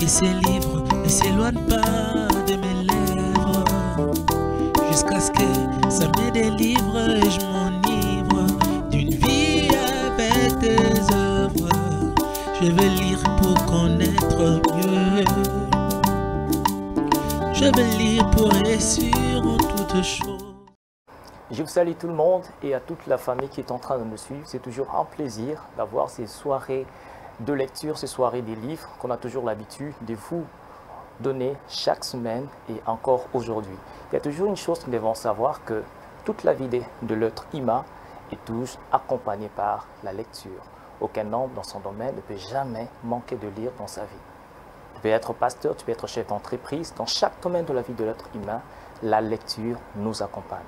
Que ces livres ne s'éloignent pas de mes lèvres, jusqu'à ce que ça me délivre et je m'enivre d'une vie avec tes œuvres. Je veux lire pour connaître mieux. Je veux lire pour réussir en toutes choses. Je vous salue tout le monde et à toute la famille qui est en train de me suivre. C'est toujours un plaisir d'avoir ces soirées de lecture, ces soirées des livres qu'on a toujours l'habitude de vous donner chaque semaine et encore aujourd'hui. Il y a toujours une chose que nous devons savoir, que toute la vie de l'être humain est toujours accompagnée par la lecture. Aucun homme dans son domaine ne peut jamais manquer de lire dans sa vie. Tu peux être pasteur, tu peux être chef d'entreprise. Dans chaque domaine de la vie de l'être humain, la lecture nous accompagne.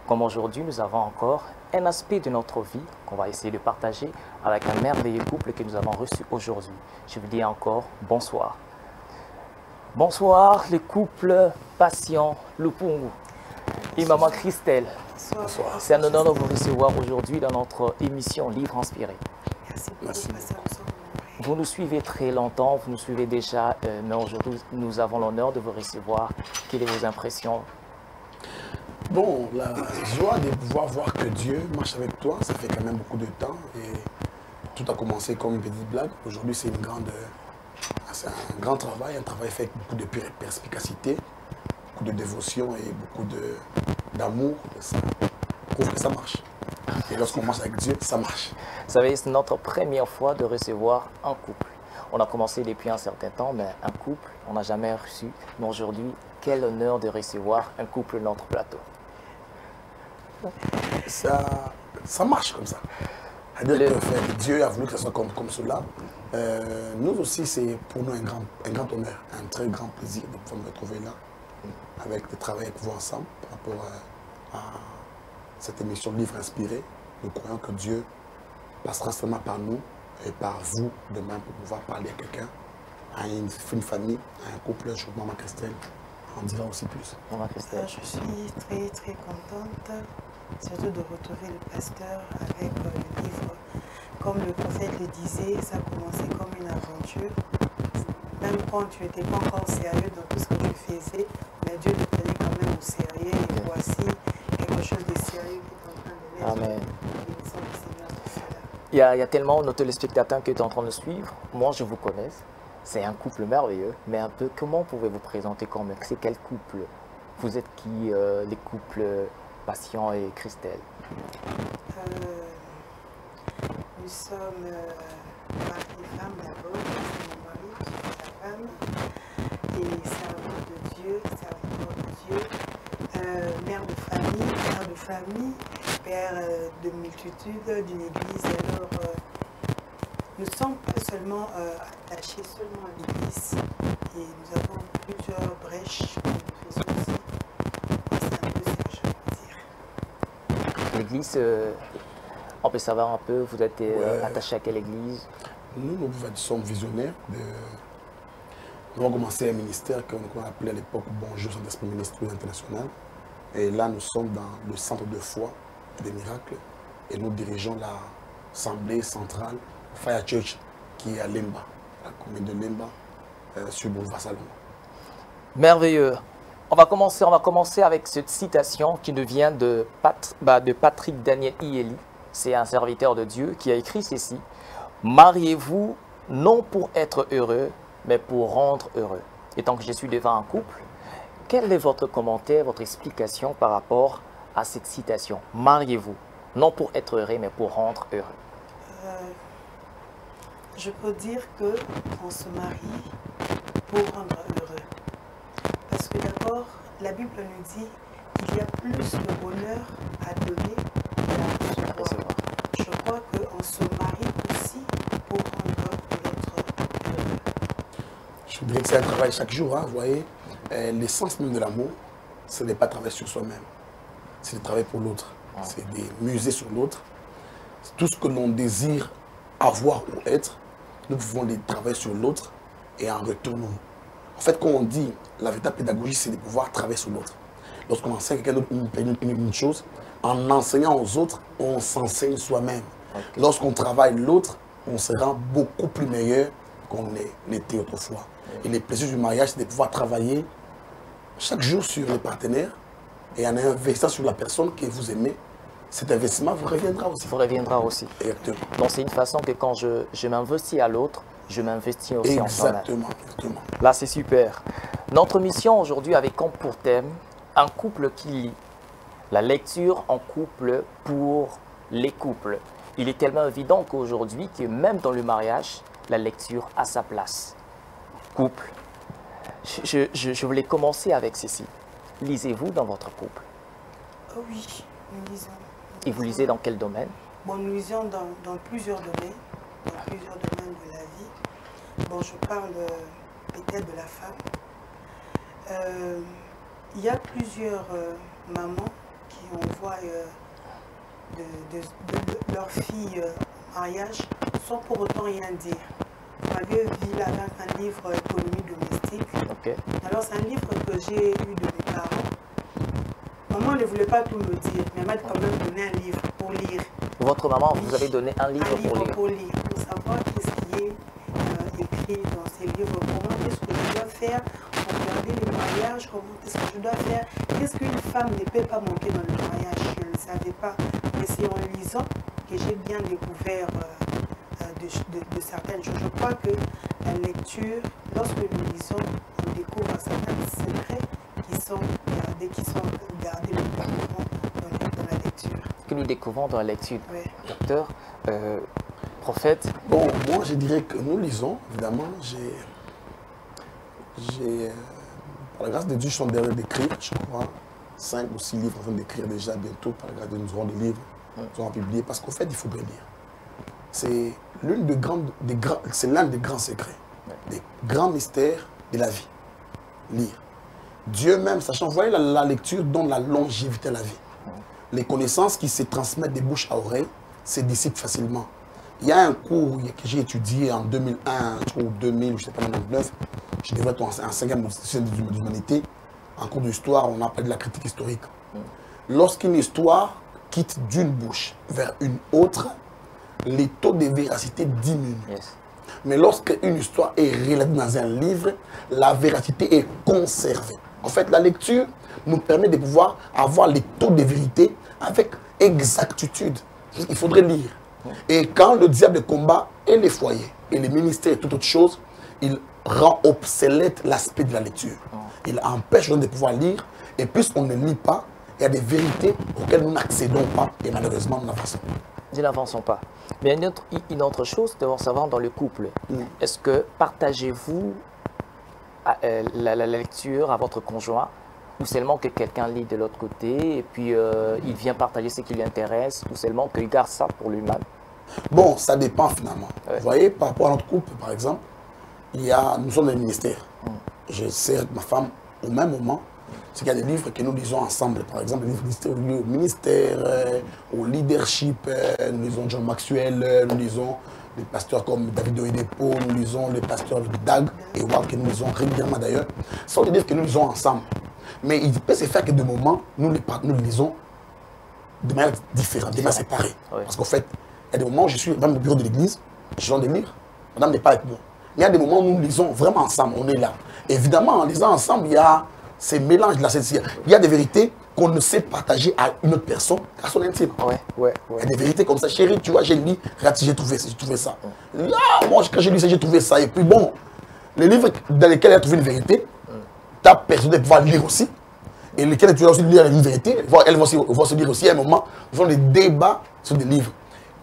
Comme aujourd'hui, nous avons encore un aspect de notre vie qu'on va essayer de partager avec un merveilleux couple que nous avons reçu aujourd'hui. Je vous dis encore bonsoir. Bonsoir, le couple Passion Lupungu et maman Christelle. Bonsoir. C'est un honneur de vous recevoir aujourd'hui dans notre émission Livre Inspiré. Merci. Vous nous suivez très longtemps, vous nous suivez déjà, mais aujourd'hui, nous avons l'honneur de vous recevoir. Quelles sont vos impressions? Bon, la joie de pouvoir voir que Dieu marche avec toi, ça fait quand même beaucoup de temps. Et tout a commencé comme une petite blague. Aujourd'hui, c'est un grand travail, un travail fait avec beaucoup de perspicacité, beaucoup de dévotion et beaucoup d'amour. Ça prouve que ça marche. Et lorsqu'on marche avec Dieu, ça marche. Vous savez, c'est notre première fois de recevoir un couple. On a commencé depuis un certain temps, mais un couple, on n'a jamais reçu. Mais aujourd'hui, quel honneur de recevoir un couple dans notre plateau. Ça marche comme ça. C'est-à-dire que Dieu a voulu que ce soit comme cela. Nous aussi, c'est pour nous un grand honneur, un très grand plaisir de pouvoir nous retrouver là, de travailler avec vous ensemble par rapport à cette émission Livre Inspiré. Nous croyons que Dieu passera seulement par nous et par vous demain pour pouvoir parler à quelqu'un, à une famille, à un couple. Je maman Christelle en dira aussi plus. Maman Christelle. Je suis très contente, surtout de retrouver le pasteur avec le livre. Comme le prophète le disait, ça a commencé comme une aventure. Même quand tu n'étais pas encore sérieux dans tout ce que tu faisais, mais Dieu te prenait quand même au sérieux. Et voici quelque chose de sérieux qui est en train de naître. Amen. Il y a tellement de téléspectateurs qui sont en train de suivre. Moi, je vous connais. C'est un couple merveilleux. Mais un peu, comment pouvez-vous présenter quand même? C'est quel couple? Vous êtes qui, les couples Passion et Christelle? Nous sommes mari et femme d'abord. C'est mon mari, c'est sa femme. Et servante de Dieu, mère de famille, père de multitudes d'une église. Alors, nous ne sommes pas seulement attachés seulement à l'église, et nous avons plusieurs brèches que nous faisons aussi. C'est un peu ce que je veux dire. L'église, on peut savoir un peu, vous êtes attaché à quelle église? Nous sommes visionnaires. Nous avons commencé un ministère qu'on appelait à l'époque Bonjour Saint-Esprit Ministère International. Et là, nous sommes dans le centre de foi des miracles. Et nous dirigeons l'assemblée centrale Fire Church qui est à Lemba, la commune de Lemba, sur Boulevard Salomon. Merveilleux. On va commencer avec cette citation qui nous vient de Patrick Daniel Ieli. C'est un serviteur de Dieu qui a écrit ceci. « Mariez-vous non pour être heureux, mais pour rendre heureux. » Et tant que je suis devant un couple, quel est votre commentaire, votre explication par rapport à cette citation? « Mariez-vous non pour être heureux, mais pour rendre heureux. » Je peux dire qu'on se marie pour rendre heureux. Parce que d'abord, la Bible nous dit qu'il y a plus de bonheur à donner qu'à recevoir. Je crois qu'on se marie aussi pour rendre l'autre heureux. Je dirais que c'est un travail chaque jour, hein, vous voyez. L'essence même de l'amour, ce n'est pas travailler sur soi-même, c'est de travailler pour l'autre. C'est de muser sur l'autre. Tout ce que l'on désire avoir ou être, nous pouvons les travailler sur l'autre et en retour nous. En fait, quand on dit la véritable pédagogie, c'est de pouvoir travailler sur l'autre. Lorsqu'on enseigne quelqu'un d'autre une chose, en enseignant aux autres, on s'enseigne soi-même. Okay. Lorsqu'on travaille l'autre, on se rend beaucoup plus meilleur qu'on l'était autrefois. Et les plaisirs du mariage, c'est de pouvoir travailler chaque jour sur les partenaires et en investissant sur la personne que vous aimez. Cet investissement vous reviendra aussi. Vous reviendra aussi. Exactement. Donc c'est une façon que quand je m'investis à l'autre, je m'investis aussi en moi-même. Exactement. Là, c'est super. Notre mission aujourd'hui avait comme pour thème un couple qui lit. La lecture en couple pour les couples. Il est tellement évident qu'aujourd'hui, que même dans le mariage, la lecture a sa place. Couple. Je voulais commencer avec ceci. Lisez-vous dans votre couple? Oh oui, nous lisons. Et vous lisez dans quel domaine? Bon, nous lisons dans plusieurs domaines. Dans plusieurs domaines de la vie. Bon, je parle peut-être de la femme. Il y a plusieurs mamans qui envoient de leur fille en mariage sans pour autant rien dire. Vous m'avez vu là un livre Économie domestique. Okay. Alors c'est un livre que j'ai eu de mes parents. Maman ne voulait pas tout me dire, mais elle m'a quand même donné un livre pour lire. Votre maman vous avez donné un livre pour lire, pour savoir qu'est-ce qui est écrit dans ces livres, comment est-ce que je dois faire pour garder le mariage, comment est-ce que je dois faire, qu'est-ce qu'une femme ne peut pas manquer dans le mariage. Je ne le savais pas, mais c'est en lisant que j'ai bien découvert de certaines choses. Je crois que la lecture, lorsque nous lisons, on découvre certains secrets qui sont gardés dans la lecture. Que nous découvrons dans la lecture. Oui. Docteur, prophète. Bon, moi je dirais que nous lisons, évidemment. Par la grâce de Dieu, je suis en train d'écrire, je crois, 5 ou 6 livres en train d'écrire déjà bientôt. Par la grâce de Dieu, nous aurons des livres, nous aurons publiés, parce qu'au fait, il faudrait lire. C'est l'un des grands secrets, des grands mystères de la vie. Lire. Dieu même, sachant, vous voyez, la lecture donne la longévité à la vie. Les connaissances qui se transmettent de bouche à oreille se dissipent facilement. Il y a un cours que j'ai étudié en 2001 ou 2000, je ne sais pas, 1999. Je devais être en 5e de l'humanité. En cours d'histoire, on appelle de la critique historique. Lorsqu'une histoire quitte d'une bouche vers une autre, les taux de véracité diminuent. Yes. Mais lorsqu'une histoire est relatée dans un livre, la véracité est conservée. En fait, la lecture nous permet de pouvoir avoir les taux de vérité avec exactitude. Il faudrait lire. Et quand le diable combat et les foyers, et les ministères et toute autre chose, il rend obsolète l'aspect de la lecture. Il empêche de pouvoir lire. Et puisqu'on ne lit pas, il y a des vérités auxquelles nous n'accédons pas. Et malheureusement, nous n'avançons pas. Nous n'avançons pas. Mais une autre chose, devons savoir dans le couple. Est-ce que partagez-vous la lecture à votre conjoint, ou seulement que quelqu'un lit de l'autre côté et puis il vient partager ce qui lui intéresse, ou seulement qu'il garde ça pour lui-même? Bon, ça dépend finalement. Ouais. Vous voyez, par rapport à notre couple, par exemple, nous sommes dans le ministère. Je sers ma femme au même moment. C'est qu'il y a des livres que nous lisons ensemble. Par exemple, des livres liés au ministère, au leadership. Nous lisons John Maxwell, nous lisons des pasteurs comme David Oyedepo, nous lisons les pasteurs Dag et Walt, que nous lisons régulièrement d'ailleurs. Ce sont des livres que nous lisons ensemble. Mais il peut se faire que de moments, nous les lisons de manière différente, de manière séparée. Oui. Parce qu'en fait, il y a des moments où je suis dans le bureau de l'église, je suis en train de lire, madame n'est pas avec moi. Mais il y a des moments où nous lisons vraiment ensemble, on est là. Évidemment, en lisant ensemble, il y a ces mélanges de la sincérité. Il y a des vérités qu'on ne sait partager à une autre personne qu'à son intime. Ouais. Il y a des vérités comme ça, chérie, tu vois, j'ai lu, regarde, j'ai trouvé ça. Ah, moi, quand j'ai lu ça, j'ai trouvé ça. Et puis bon, les livres dans lesquels elle a trouvé une vérité, ta personne de pouvoir lire aussi. Et lesquels tu vas aussi lire une vérité, elles vont se lire aussi à un moment. Ils font des débats sur des livres.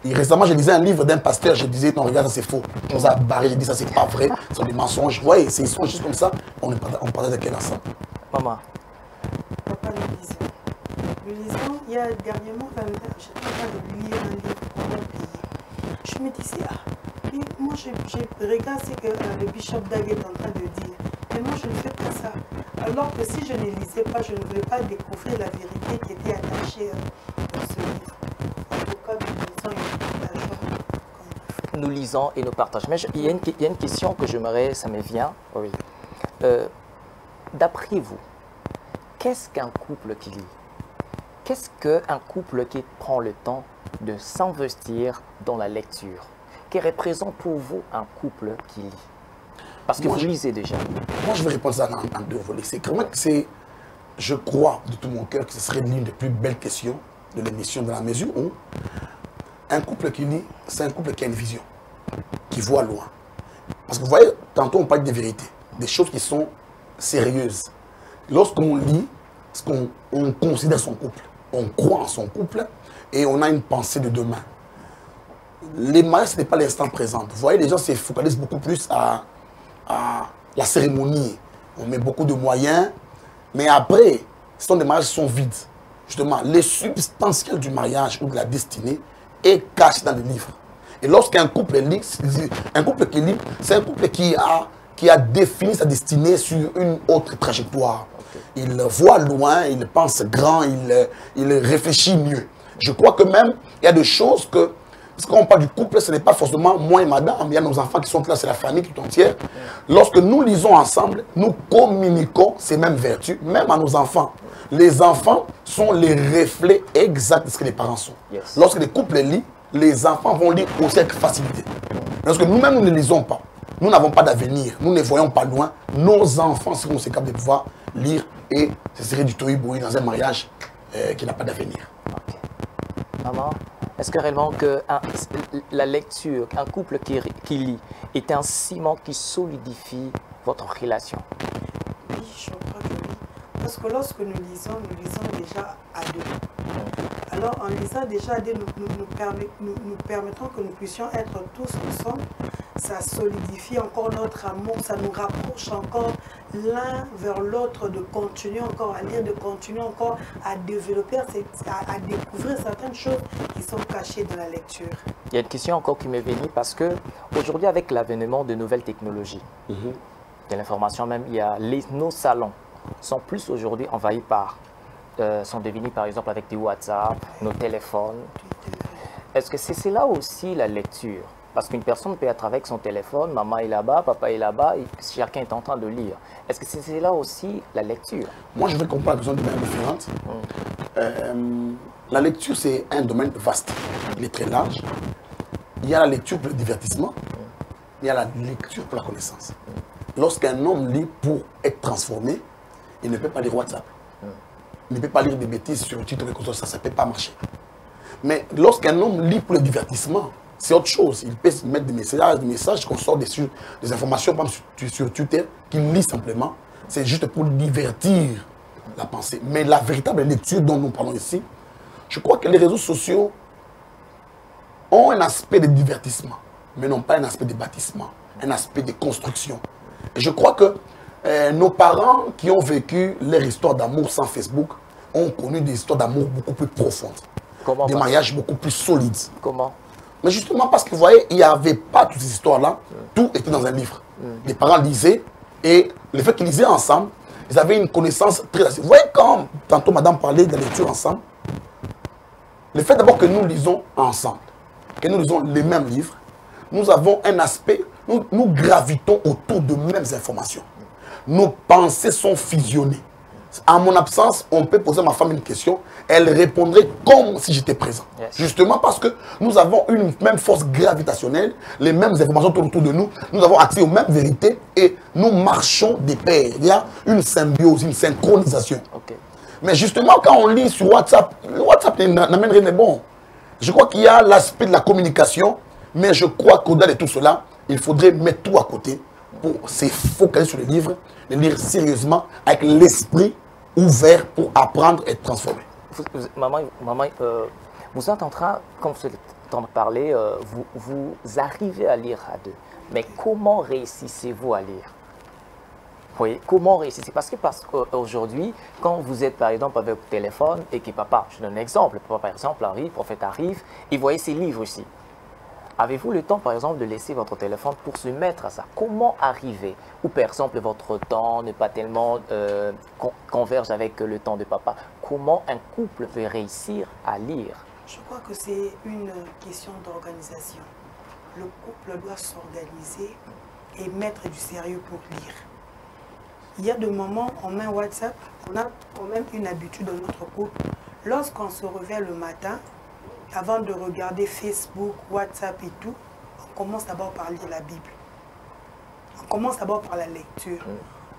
Et récemment, je lisais un livre d'un pasteur, je disais, non, regarde, ça c'est faux. Je vous ai barré, j'ai dit, ça c'est pas vrai, ce sont des mensonges. Ouais, c'est juste comme ça, on partage avec elle ensemble. Maman. Papa, nous lisons, il y a dernièrement, j'étais en train de lire un livre pour mon pays. Je me disais, et moi je regarde ce que le bishop Dag est en train de dire. Mais moi je ne fais pas ça. Alors que si je ne lisais pas, je ne voulais pas découvrir la vérité qui était attachée dans ce livre. En tout cas, nous lisons et nous partageons. Nous lisons et nous partageons. Mais il y a une question que j'aimerais, ça me vient. Oui. D'après vous, qu'est-ce qu'un couple qui lit? Qu'est-ce qu'un couple qui prend le temps de s'investir dans la lecture? Que représente pour vous un couple qui lit? Parce que vous lisez déjà. Moi, je vais répondre ça en deux volets. C'est vraiment que c'est, je crois de tout mon cœur que ce serait l'une des plus belles questions de l'émission, dans la mesure où un couple qui lit, c'est un couple qui a une vision, qui voit loin. Parce que vous voyez, tantôt on parle des vérités, des choses qui sont sérieuses. Lorsqu'on lit, on considère son couple, on croit en son couple et on a une pensée de demain. Les mariages, ce n'est pas l'instant présent. Vous voyez, les gens se focalisent beaucoup plus à la cérémonie. On met beaucoup de moyens, mais après, ce sont des mariages qui sont vides. Justement, les substantiels du mariage ou de la destinée est caché dans le livre. Et lorsqu'un couple lit, un couple qui lit, c'est un couple qui a défini sa destinée sur une autre trajectoire. Okay. Il voit loin, il pense grand, il réfléchit mieux. Je crois que même, il y a des choses que, parce que quand on parle du couple, ce n'est pas forcément moi et madame, il y a nos enfants qui sont là, c'est la famille tout entière. Lorsque nous lisons ensemble, nous communiquons ces mêmes vertus, même à nos enfants. Les enfants sont les reflets exacts de ce que les parents sont. Yes. Lorsque les couples lisent, les enfants vont lire aussi avec facilité. Parce que nous-mêmes, nous ne lisons pas. Nous n'avons pas d'avenir. Nous ne voyons pas loin. Nos enfants seront capables de pouvoir lire et ce serait du tohu-bohu dans un mariage qui n'a pas d'avenir. Okay. Maman, est-ce que réellement que la lecture, un couple qui lit, est un ciment qui solidifie votre relation? Oui, je crois que oui. Parce que lorsque nous lisons déjà à deux. Alors, en lisant déjà à deux, nous permettons que nous puissions être tous ensemble. Ça solidifie encore notre amour, ça nous rapproche encore l'un vers l'autre, de continuer encore à lire, de continuer encore à développer, à découvrir certaines choses qui sont cachées dans la lecture. Il y a une question encore qui m'est venue parce que aujourd'hui, avec l'avènement de nouvelles technologies, de l'information même, il y a nos salons sont plus aujourd'hui envahis par, sont devenus par exemple avec des WhatsApp, nos téléphones. Est-ce que c'est là aussi la lecture? Parce qu'une personne peut être avec son téléphone, maman est là-bas, papa est là-bas, et chacun est en train de lire. Est-ce que c'est là aussi la lecture? Moi, je vais comprendre la question de manière différente. La lecture, c'est un domaine vaste. Il est très large. Il y a la lecture pour le divertissement. Il y a la lecture pour la connaissance. Lorsqu'un homme lit pour être transformé, il ne peut pas lire WhatsApp. Il ne peut pas lire des bêtises sur le titre de console, ça ne peut pas marcher. Mais lorsqu'un homme lit pour le divertissement, c'est autre chose. Il peut mettre des messages qu'on sort des informations sur Twitter, qu'il lit simplement. C'est juste pour divertir la pensée. Mais la véritable lecture dont nous parlons ici, je crois que les réseaux sociaux ont un aspect de divertissement, mais non pas un aspect de bâtissement, un aspect de construction. Et je crois que nos parents qui ont vécu leur histoire d'amour sans Facebook ont connu des histoires d'amour beaucoup plus profondes. Comment des mariages beaucoup plus solides. Comment? Mais justement parce que vous voyez, il n'y avait pas toutes ces histoires-là, tout était dans un livre. Les parents lisaient et le fait qu'ils lisaient ensemble, ils avaient une connaissance très... Vous voyez quand tantôt madame parlait de la lecture ensemble, le fait d'abord que nous lisons ensemble, que nous lisons les mêmes livres, nous avons un aspect, nous gravitons autour de mêmes informations. Nos pensées sont fusionnées. En mon absence, on peut poser à ma femme une question, elle répondrait comme si j'étais présent. Yes. Justement parce que nous avons une même force gravitationnelle, les mêmes informations autour de nous, nous avons accès aux mêmes vérités et nous marchons des paires. Il y a une symbiose, une synchronisation. Okay. Mais justement, quand on lit sur WhatsApp, le WhatsApp n'amène rien de bon. Je crois qu'il y a l'aspect de la communication, mais je crois qu'au-delà de tout cela, il faudrait mettre tout à côté pour se focaliser sur les livres, les lire sérieusement, avec l'esprit ouvert pour apprendre et être transformé. Maman, vous êtes en train, comme vous êtes en train de parler, vous arrivez à lire à deux. Mais comment réussissez-vous à lire? Oui, comment réussissez-vous? Parce qu'aujourd'hui, quand vous êtes par exemple avec votre téléphone et que papa, je donne un exemple, papa par exemple arrive, le prophète arrive, et vous voyez ses livres aussi. Avez-vous le temps, par exemple, de laisser votre téléphone pour se mettre à ça? Comment arriver? Ou, par exemple, votre temps n'est pas tellement converge avec le temps de papa. Comment un couple peut réussir à lire? Je crois que c'est une question d'organisation. Le couple doit s'organiser et mettre du sérieux pour lire. Il y a des moments, on met WhatsApp, on a quand même une habitude dans notre couple. Lorsqu'on se réveille le matin, avant de regarder Facebook, WhatsApp et tout, on commence d'abord par lire la Bible. On On commence d'abord par la lecture.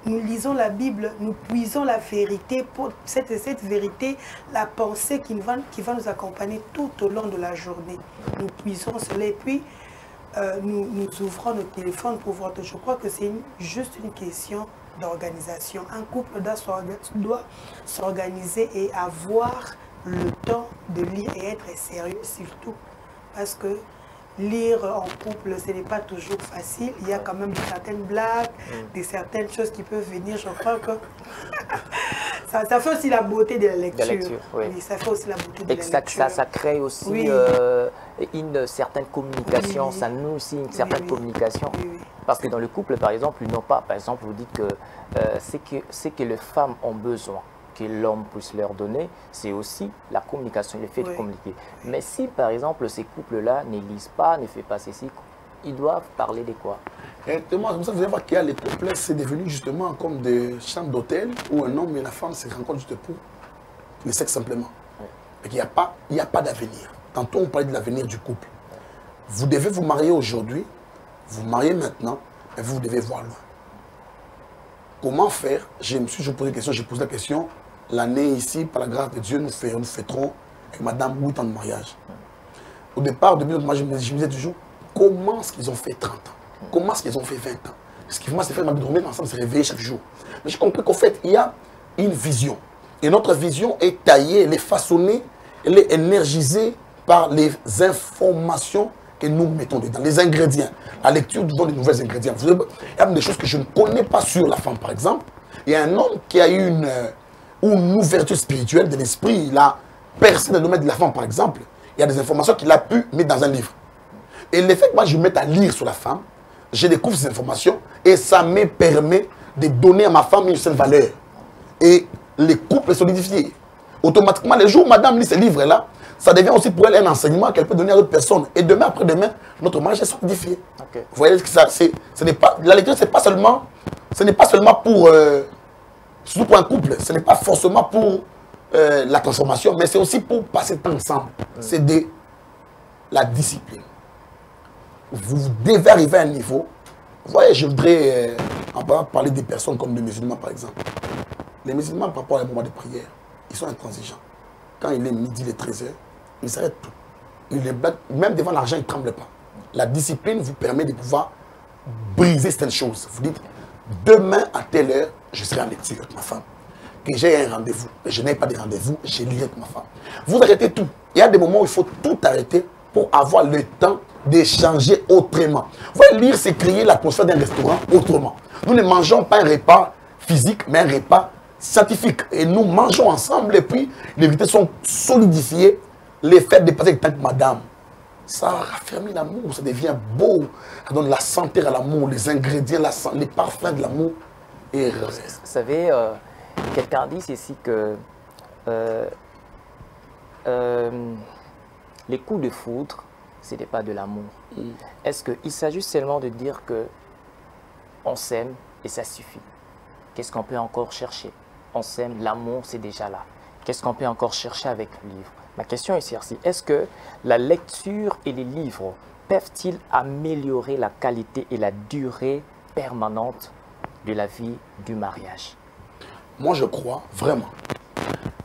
Nous lisons la Bible, nous puisons la vérité, pour cette vérité, la pensée qui va nous accompagner tout au long de la journée. Nous puisons cela et puis nous ouvrons nos téléphones pour voir. Je crois que c'est juste une question d'organisation. Un couple doit s'organiser et avoir le temps de lire et être sérieux surtout. Parce que lire en couple, ce n'est pas toujours facile. Il y a quand même certaines blagues, certaines choses qui peuvent venir. Je crois que ça fait aussi la beauté de la lecture. Oui, ça fait aussi la beauté de la lecture. Ça crée aussi une certaine communication. Ça noue aussi une certaine communication. Parce que dans le couple, par exemple, ils n'ont pas, par exemple, vous dites que c'est que les femmes ont besoin que l'homme puisse leur donner, c'est aussi la communication, le fait de communiquer. Mais si, par exemple, ces couples-là ne lisent pas, ne font pas ceci, ils doivent parler de quoi? Exactement, comme ça, vous allez voir qu'il y a les couples, c'est devenu justement comme des chambres d'hôtel où un homme et la femme se rencontrent juste pour le sexe simplement. Il n'y a pas d'avenir. Tantôt, on parlait de l'avenir du couple. Vous devez vous marier aujourd'hui, vous mariez maintenant, et vous devez voir loin. Comment faire? Je me suis posé la question, j'ai posé la question. L'année ici, par la grâce de Dieu, nous fêterons avec madame 8 ans de mariage. Au départ, au début de notre mariage, je me disais toujours, comment est-ce qu'ils ont fait 30 ans? Comment est-ce qu'ils ont fait 20 ans? Ce qui c'est faire ma dormir ensemble, se réveiller chaque jour. Mais j'ai compris qu'en fait, il y a une vision. Et notre vision est taillée, elle est façonnée, elle est énergisée par les informations que nous mettons dedans, les ingrédients. La lecture nous donne des nouveaux ingrédients. Il y a des choses que je ne connais pas sur la femme, par exemple. Il y a un homme qui a eu une ouverture spirituelle de l'esprit, il a percé dans le domaine de la femme, par exemple. Il y a des informations qu'il a pu mettre dans un livre. Et le fait que moi je me mette à lire sur la femme, je découvre ces informations et ça me permet de donner à ma femme une certaine valeur. Et les couples solidifiés. Automatiquement, les jours où madame lit ces livres-là, ça devient aussi pour elle un enseignement qu'elle peut donner à d'autres personnes. Et demain, après-demain, notre mariage est solidifié. Vous voyez que ce n'est pas, la lecture, ce n'est pas seulement pour, surtout pour un couple, ce n'est pas forcément pour la transformation, mais c'est aussi pour passer le temps ensemble. C'est de la discipline. Vous devez arriver à un niveau. Vous voyez, je voudrais parler des personnes comme les musulmans, par exemple. Les musulmans, par rapport à un moment de prière, ils sont intransigeants. Quand il est midi, il est 13h, ils s'arrêtent tout. Même devant l'argent, ils ne tremblent pas. La discipline vous permet de pouvoir briser certaines choses. Vous dites, demain à telle heure, je serai en lecture avec ma femme. Que j'ai un rendez-vous, que je n'ai pas de rendez-vous, je lirai avec ma femme. Vous arrêtez tout. Il y a des moments où il faut tout arrêter pour avoir le temps d'échanger autrement. Vous voyez, lire, c'est créer l'atmosphère d'un restaurant autrement. Nous ne mangeons pas un repas physique, mais un repas scientifique. Et nous mangeons ensemble et puis les vérités sont solidifiées. Les fêtes de passer avec tant que madame, ça raffermit l'amour, ça devient beau. Ça donne la santé à l'amour, les ingrédients, les parfums de l'amour. Et vous savez, quelqu'un dit ici que les coups de foudre, ce n'est pas de l'amour. Est-ce qu'il s'agit seulement de dire que on s'aime et ça suffit? Qu'est-ce qu'on peut encore chercher? On s'aime, l'amour c'est déjà là. Qu'est-ce qu'on peut encore chercher avec le livre? Ma question est celle-ci. Est-ce que la lecture et les livres peuvent-ils améliorer la qualité et la durée permanente de la vie du mariage? Moi, je crois vraiment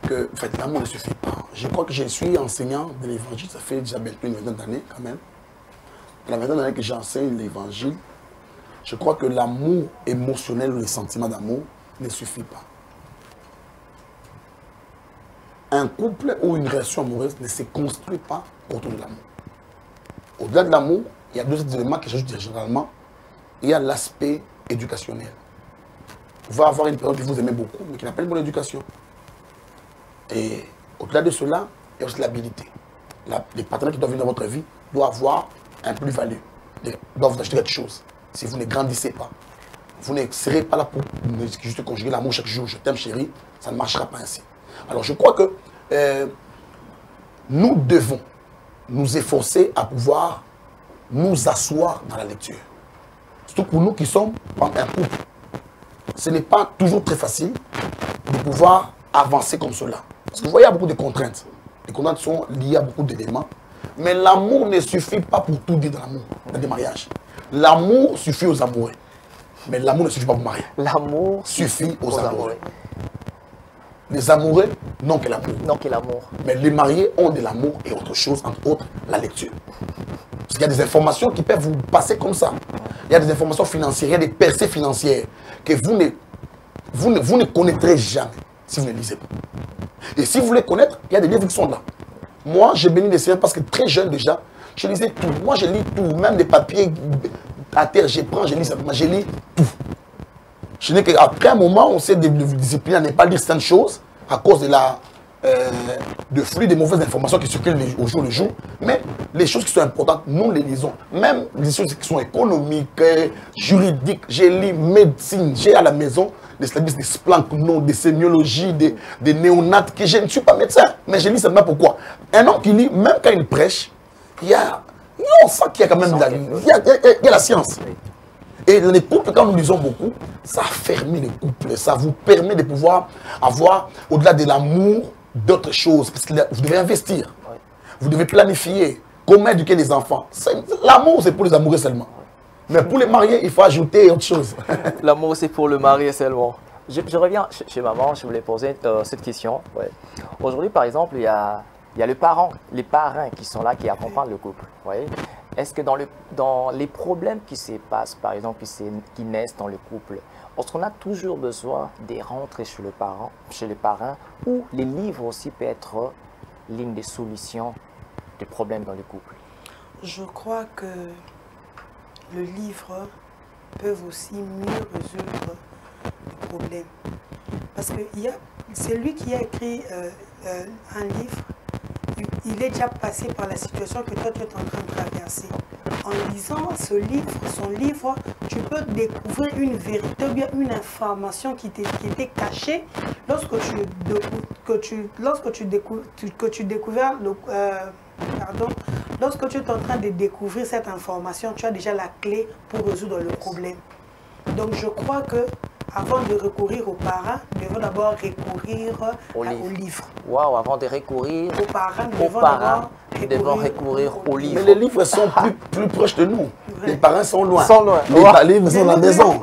que en fait, l'amour ne suffit pas. Je crois que je suis enseignant de l'évangile. Ça fait déjà bientôt une vingtaine d'années quand même. La vingtaine d'années que j'enseigne l'évangile, je crois que l'amour émotionnel ou le sentiment d'amour ne suffit pas. Un couple ou une relation amoureuse ne se construit pas autour de l'amour. Au-delà de l'amour, il y a deux éléments qui s'ajoutent généralement. Il y a l'aspect éducationnel. Vous allez avoir une personne que vous aimez beaucoup, mais qui n'a pas une bonne éducation. Et au-delà de cela, il y a aussi l'habilité. Les partenaires qui doivent venir dans votre vie doivent avoir un plus-value. Ils doivent vous acheter quelque chose. Si vous ne grandissez pas, vous ne serez pas là pour juste conjuguer l'amour chaque jour. Je t'aime chérie, ça ne marchera pas ainsi. Alors je crois que nous devons nous efforcer à pouvoir nous asseoir dans la lecture. Surtout pour nous qui sommes un couple. Ce n'est pas toujours très facile de pouvoir avancer comme cela. Parce que vous voyez, il y a beaucoup de contraintes. Les contraintes sont liées à beaucoup d'éléments. Mais l'amour ne suffit pas pour tout dire dans l'amour, dans des mariages. L'amour suffit aux amoureux. Mais l'amour ne suffit pas pour marier. L'amour Suffit aux amoureux. Les amoureux n'ont que l'amour. Non, que l'amour. Mais les mariés ont de l'amour et autre chose, entre autres, la lecture. Parce qu'il y a des informations qui peuvent vous passer comme ça. Il y a des informations financières, il y a des percées financières que vous ne connaîtrez jamais si vous ne lisez pas. Et si vous voulez connaître, il y a des livres qui sont là. Moi, j'ai béni les Seigneurs parce que très jeune déjà, je lisais tout. Moi, je lis tout, même des papiers à terre, je prends, je lis simplement, je lis tout. Je n'ai qu'après un moment, on s'est discipliné à ne pas lire certaines choses à cause de la flux de mauvaises informations qui circulent au jour le jour. Mais les choses qui sont importantes, nous les lisons. Même les choses qui sont économiques, juridiques, j'ai lu médecine, j'ai à la maison des services de splanchnons, des sémiologies, des néonates, que je ne suis pas médecin, mais je lis seulement pourquoi. Un homme qui lit, même quand il prêche, on sent qu'il y a quand même il y a la science. Et les couples, quand nous lisons beaucoup, ça affermit les couples, ça vous permet de pouvoir avoir, au-delà de l'amour, d'autres choses. Parce que vous devez investir, vous devez planifier, comment éduquer les enfants. L'amour, c'est pour les amoureux seulement. Mais pour les mariés, il faut ajouter autre chose. L'amour, c'est pour le marié seulement. Je reviens chez maman, je voulais poser cette question. Ouais. Aujourd'hui, par exemple, il y a les parents qui sont là, qui accompagnent le couple. Est-ce que dans les problèmes qui se passent, par exemple, qui naissent dans le couple, est-ce qu'on a toujours besoin de rentrer chez les parents, ou les livres aussi peuvent être l'une des solutions des problèmes dans le couple? Je crois que le livre peut aussi mieux résoudre les problèmes. Parce que c'est lui qui a écrit un livre. Il est déjà passé par la situation que toi tu es en train de traverser. En lisant son livre, tu peux découvrir une vérité ou bien une information qui était cachée lorsque lorsque tu es en train de découvrir cette information, tu as déjà la clé pour résoudre le problème. Donc je crois que avant de recourir aux parents, nous devons d'abord recourir au livre. Waouh, avant de recourir aux parents, nous devons recourir aux livres. Mais les livres sont plus proches de nous. Les parents sont loin. Les livres sont à la maison.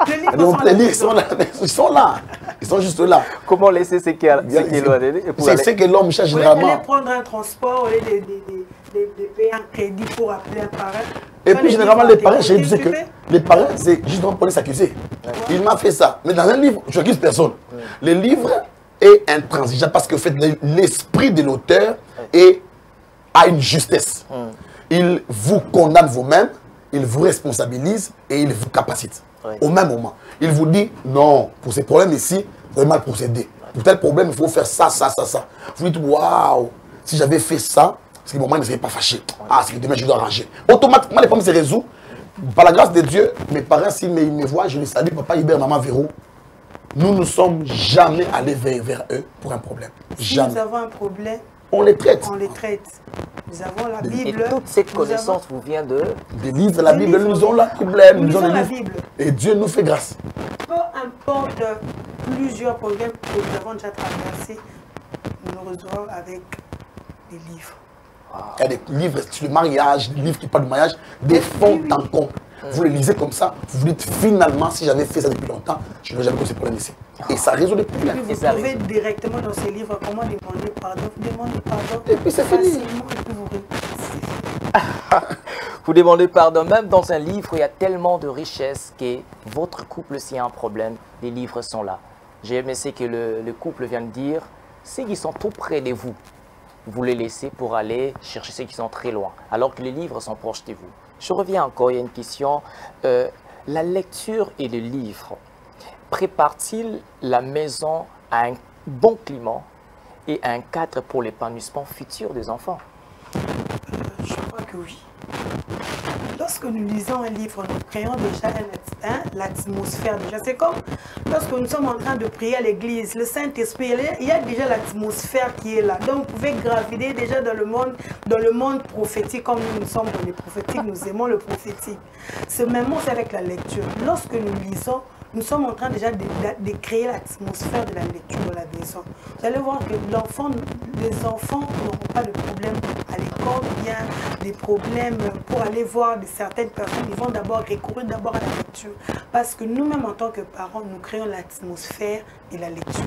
Les livres sont là. Ils sont là. Ils sont juste là. Comment laisser ce qui est loin? C'est ce que l'homme cherche généralement. Vous allez prendre un transport, au lieu de payer un crédit pour appeler un parent. Et puis généralement les parents, je sais que les parents, c'est juste pour les s'accuser. Il m'a fait ça. Mais dans un livre, je n'accuse personne. Le livre est intransigeant parce que l'esprit de l'auteur a une justesse. Il vous condamne vous-même, il vous responsabilise et il vous capacite. Au même moment. Il vous dit, non, pour ces problèmes ici, vous avez mal procédé. Pour tel problème, il faut faire ça, ça, ça, ça. Vous dites, waouh, si j'avais fait ça, parce que mon mari ne serait pas fâché. Ah, c'est que demain, je dois arranger. Automatiquement, les problèmes se résolvent. Par la grâce de Dieu, mes parents, s'ils me voient, je les salue, papa Hubert, maman Véro. Nous ne sommes jamais allés vers eux pour un problème. Si jamais. nous avons un problème, on les traite. On les traite. Nous avons la Bible. Et toute cette connaissance vous vient de... Des livres de la Bible, nous lisons la Bible. La Bible. Et Dieu nous fait grâce. Peu importe plusieurs problèmes que nous avons déjà traversés, nous nous retrouvons avec des livres. Il y a des livres sur le mariage, des livres qui parlent du mariage, des fonds en compte. Vous les lisez comme ça, vous vous dites finalement, si j'avais fait ça depuis longtemps, je n'aurais jamais connu ces problèmes ici. Et ça résout les problèmes. Et puis vous trouvez directement dans ces livres comment demander pardon. Vous demandez pardon. Et puis c'est fini. Et puis vous demandez pardon. Même dans un livre, il y a tellement de richesses que votre couple, s'il y a un problème, les livres sont là. J'ai aimé ce que le couple vient de dire. Ceux qui sont tout près de vous, vous les laissez pour aller chercher ceux qui sont très loin, alors que les livres sont proches de vous. Je reviens encore, il y a une question. La lecture et le livre préparent-ils la maison à un bon climat et à un cadre pour l'épanouissement futur des enfants? Je crois que oui. Lorsque nous lisons un livre, nous créons déjà l'atmosphère. C'est comme lorsque nous sommes en train de prier à l'église, le Saint-Esprit, il y a déjà l'atmosphère qui est là. Donc vous pouvez graviter déjà dans le monde prophétique, comme nous sommes dans les prophétiques, nous aimons le prophétique. Ce même mot, c'est avec la lecture. Lorsque nous lisons, nous sommes en train déjà de créer l'atmosphère de la lecture de la maison. Vous allez voir que les enfants n'auront pas de problème à l'école, ou bien des problèmes pour aller voir certaines personnes, ils vont d'abord recourir d'abord à la lecture. Parce que nous-mêmes, en tant que parents, nous créons l'atmosphère de la lecture.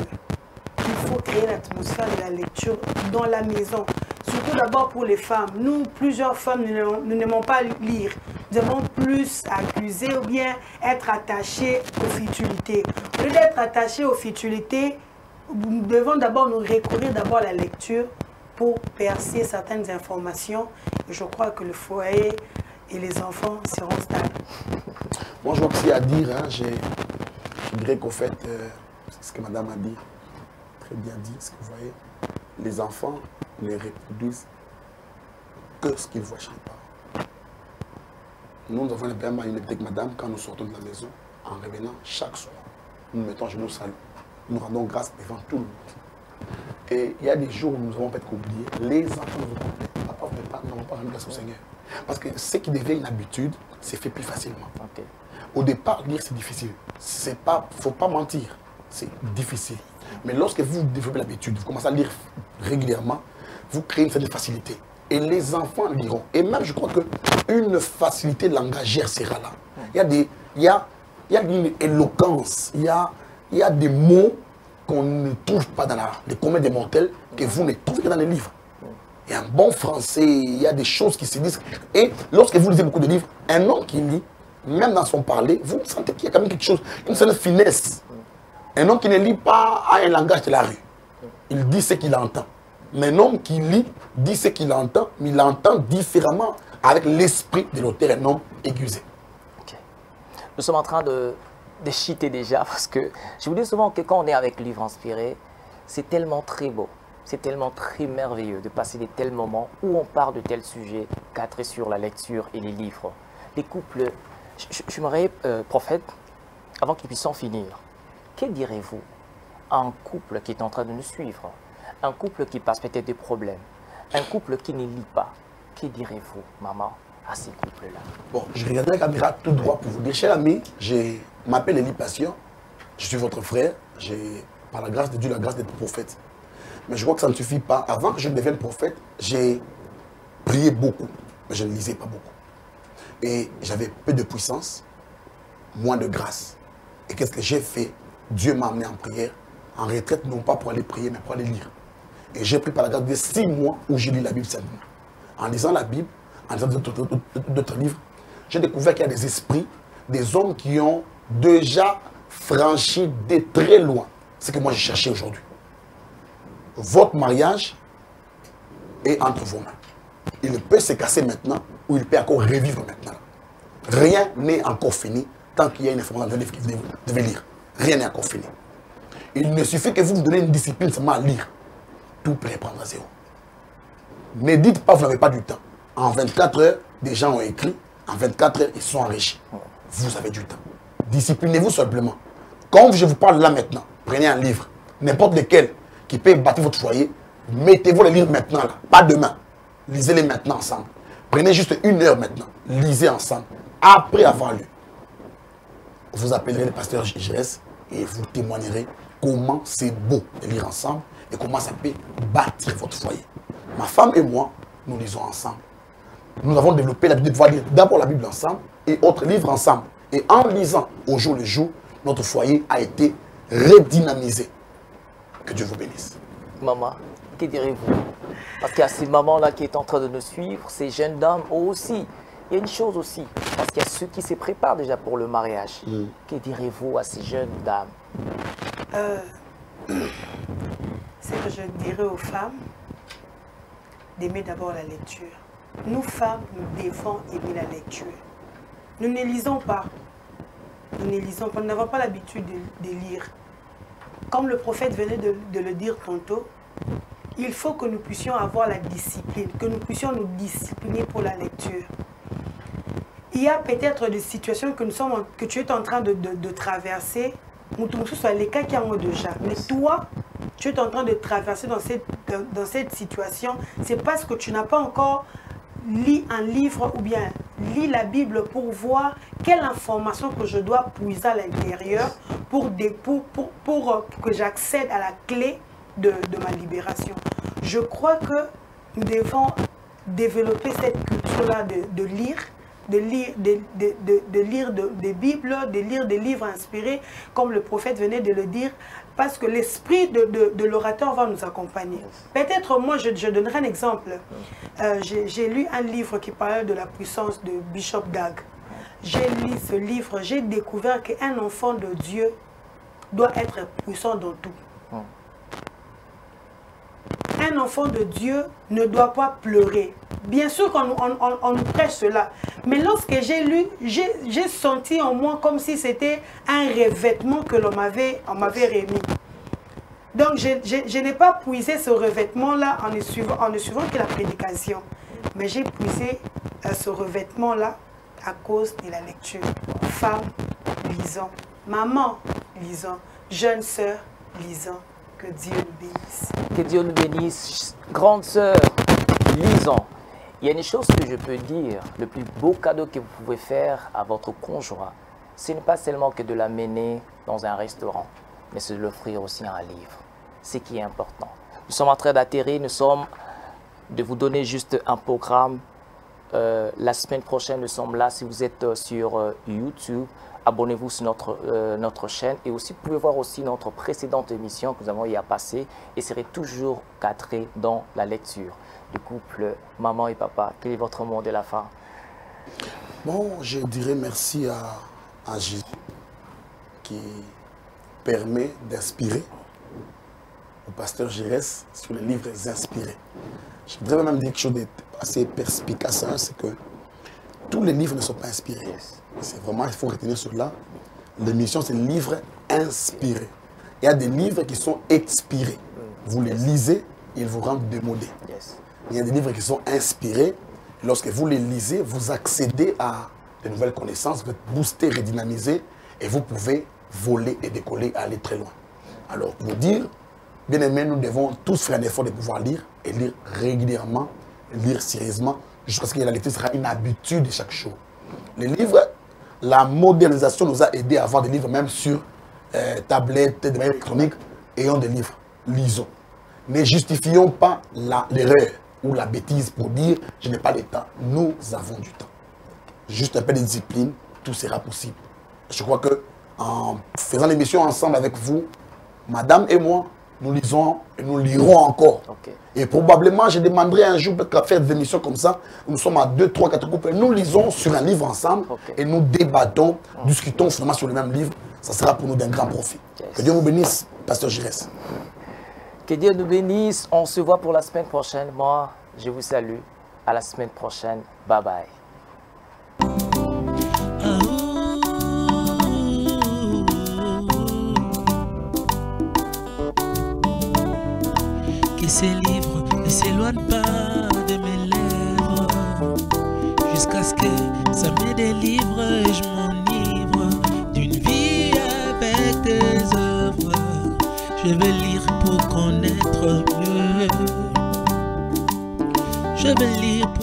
Il faut créer l'atmosphère de la lecture dans la maison. Surtout d'abord pour les femmes. Nous, plusieurs femmes, nous n'aimons pas lire. Nous aimons plus accuser ou bien être attachés aux futilités. Au lieu d'être attachés aux futilités, nous devons d'abord nous recourir d'abord à la lecture pour percer certaines informations. Et je crois que le foyer et les enfants seront stables. Moi, je vois aussi à dire, hein, je dirais qu'au fait, c'est ce que madame a dit, très bien dit, ce que vous voyez, les enfants ne reproduisent que ce qu'ils voient chez les parents. Nous avons vraiment une avec madame, quand nous sortons de la maison, en revenant chaque soir, nous mettons genoux au salon. Nous rendons grâce devant tout le monde. Et il y a des jours où nous avons peut-être oublié, les enfants nous ont dit, papa, nous n'avons pas rendu grâce au Seigneur. Parce que ce qui devient une habitude, c'est fait plus facilement. Okay. Au départ, lire, c'est difficile. Il ne faut pas mentir, c'est difficile. Mais lorsque vous développez l'habitude, vous commencez à lire régulièrement, vous créez une certaine facilité. Et les enfants liront. Et même, je crois qu'une facilité langagière sera là. Il y a une éloquence, il y a des mots qu'on ne trouve pas dans les communs des mortels, que vous ne trouvez que dans les livres. Il y a un bon français, il y a des choses qui se disent. Et lorsque vous lisez beaucoup de livres, un homme qui lit, même dans son parler, vous sentez qu'il y a quand même quelque chose, une certaine finesse. Un homme qui ne lit pas a un langage de la rue. Il dit ce qu'il entend. Mais un homme qui lit dit ce qu'il entend, mais il entend différemment avec l'esprit de l'auteur, un homme aiguisé. Okay. Nous sommes en train de chiter déjà, parce que je vous dis souvent que quand on est avec Livre Inspiré, c'est tellement très beau, c'est tellement très merveilleux de passer des tels moments où on parle de tels sujets cadrés sur la lecture et les livres. Les couples, j'aimerais, prophète, avant qu'ils puissent en finir, que direz-vous à un couple qui est en train de nous suivre, un couple qui passe peut-être des problèmes, un couple qui ne lit pas? Que direz-vous, maman, à ces couples-là? Bon, je regardais la caméra tout droit pour vous dire, cher ami, je m'appelle Élie Passion, je suis votre frère, j'ai, par la grâce de Dieu, la grâce d'être prophète. Mais je vois que ça ne suffit pas. Avant que je devienne prophète, j'ai prié beaucoup, mais je ne lisais pas beaucoup. Et j'avais peu de puissance, moins de grâce. Et qu'est-ce que j'ai fait? Dieu m'a amené en prière, en retraite, non pas pour aller prier, mais pour aller lire. Et j'ai pris par la grâce de 6 mois où j'ai lu la Bible simplement. En lisant la Bible, en lisant d'autres livres, j'ai découvert qu'il y a des esprits, des hommes qui ont déjà franchi de très loin ce que moi j'ai cherché aujourd'hui. Votre mariage est entre vos mains. Il peut se casser maintenant ou il peut encore revivre maintenant. Rien n'est encore fini tant qu'il y a une information dans le livre que vous devez lire. Rien n'est encore fini. Il ne suffit que vous donnez une discipline seulement à lire. Tout peut reprendre à zéro. Ne dites pas que vous n'avez pas du temps. En 24 heures, des gens ont écrit. En 24 heures, ils sont enrichis. Vous avez du temps. Disciplinez-vous simplement. Comme je vous parle là maintenant, prenez un livre, n'importe lequel, qui peut bâtir votre foyer. Mettez-vous les livres maintenant, là, pas demain. Lisez-les maintenant ensemble. Prenez juste 1 heure maintenant. Lisez ensemble. Après avoir lu, vous appellerez le pasteur JS et vous témoignerez comment c'est beau de lire ensemble et comment ça peut bâtir votre foyer. Ma femme et moi, nous lisons ensemble. Nous avons développé l'habitude de pouvoir lire d'abord la Bible ensemble et autres livres ensemble. Et en lisant au jour le jour, notre foyer a été redynamisé. Que Dieu vous bénisse. Maman, que direz-vous? Parce qu'il y a ces mamans-là qui sont en train de nous suivre, ces jeunes dames aussi. Il y a une chose aussi, parce qu'il y a ceux qui se préparent déjà pour le mariage. Que direz-vous à ces jeunes dames? C'est que je dirais aux femmes d'aimer d'abord la lecture. Nous, femmes, nous devons aimer la lecture. Nous ne lisons pas. Nous ne lisons pas. Nous n'avons pas l'habitude de lire. Comme le prophète venait de le dire tantôt, il faut que nous puissions avoir la discipline, que nous puissions nous discipliner pour la lecture. Il y a peut-être des situations que tu es en train de traverser, soit les cas qui ont déjà. Mais toi, tu es en train de traverser dans cette situation, c'est parce que tu n'as pas encore lu un livre ou bien lu la Bible pour voir quelle information que je dois puiser à l'intérieur pour que j'accède à la clé de ma libération. Je crois que nous devons développer cette culture-là de lire, de lire des Bibles, de lire des livres inspirés, comme le prophète venait de le dire, parce que l'esprit de l'orateur va nous accompagner. Peut-être moi, je donnerai un exemple. J'ai lu un livre qui parlait de la puissance de Bishop Dag. J'ai lu ce livre, j'ai découvert qu'un enfant de Dieu doit être puissant dans tout. Un enfant de Dieu ne doit pas pleurer. Bien sûr qu'on nous prêche cela. Mais lorsque j'ai lu, j'ai senti en moi comme si c'était un revêtement que l'on m'avait remis. Donc je n'ai pas puisé ce revêtement-là en ne suivant que la prédication. Mais j'ai puisé ce revêtement-là à cause de la lecture. Femme, lisons. Maman, lisons. Jeune sœur, lisons. Que Dieu nous bénisse. Que Dieu nous bénisse. Grande sœur, lisons. Il y a une chose que je peux dire, le plus beau cadeau que vous pouvez faire à votre conjoint, ce n'est pas seulement que de l'amener dans un restaurant, mais c'est de l'offrir aussi un livre. C'est qui est important. Nous sommes en train d'atterrir, nous sommes de vous donner juste un programme. La semaine prochaine, nous sommes là. Si vous êtes sur YouTube, abonnez-vous sur notre chaîne. Et aussi, vous pouvez voir aussi notre précédente émission que nous avons y à passer. Et serez toujours cadré dans la lecture du couple maman et papa. Quel est votre mot de la fin? Bon, je dirais merci à Jésus qui permet d'inspirer au pasteur Giresse sur les livres inspirés. Je voudrais même dire quelque chose d'assez perspicace, hein, c'est que tous les livres ne sont pas inspirés. C'est vraiment, il faut retenir cela. L'émission, c'est livres inspirés. Il y a des livres qui sont expirés. Vous les lisez, ils vous rendent démodés. Il y a des livres qui sont inspirés. Lorsque vous les lisez, vous accédez à de nouvelles connaissances, vous êtes boosté, redynamisé, et vous pouvez voler et décoller, aller très loin. Alors, pour dire, bien aimé, nous devons tous faire un effort de pouvoir lire, et lire régulièrement, lire sérieusement, jusqu'à ce que la lecture sera une habitude chaque jour. Les livres, la modernisation nous a aidé à avoir des livres même sur tablette, des manières électroniques, ayant des livres, lisons. Ne justifions pas l'erreur ou la bêtise pour dire je n'ai pas le temps. Nous avons du temps. Juste un peu de discipline, tout sera possible. Je crois que en faisant l'émission ensemble avec vous, madame et moi, nous lisons et nous lirons encore. Et probablement, je demanderai un jour à faire des émissions comme ça. Nous sommes à 2, 3, 4 couples. Nous lisons sur un livre ensemble et nous débattons, discutons finalement sur le même livre. Ça sera pour nous d'un grand profit. Que Dieu vous bénisse, pasteur Giresse. Que Dieu nous bénisse. On se voit pour la semaine prochaine. Moi, je vous salue. À la semaine prochaine. Bye bye. Que ces livres ne s'éloignent pas de mes lèvres, jusqu'à ce que ça me délivre et je m'enivre d'une vie avec tes œuvres. Je veux lire pour connaître mieux. Je veux lire pour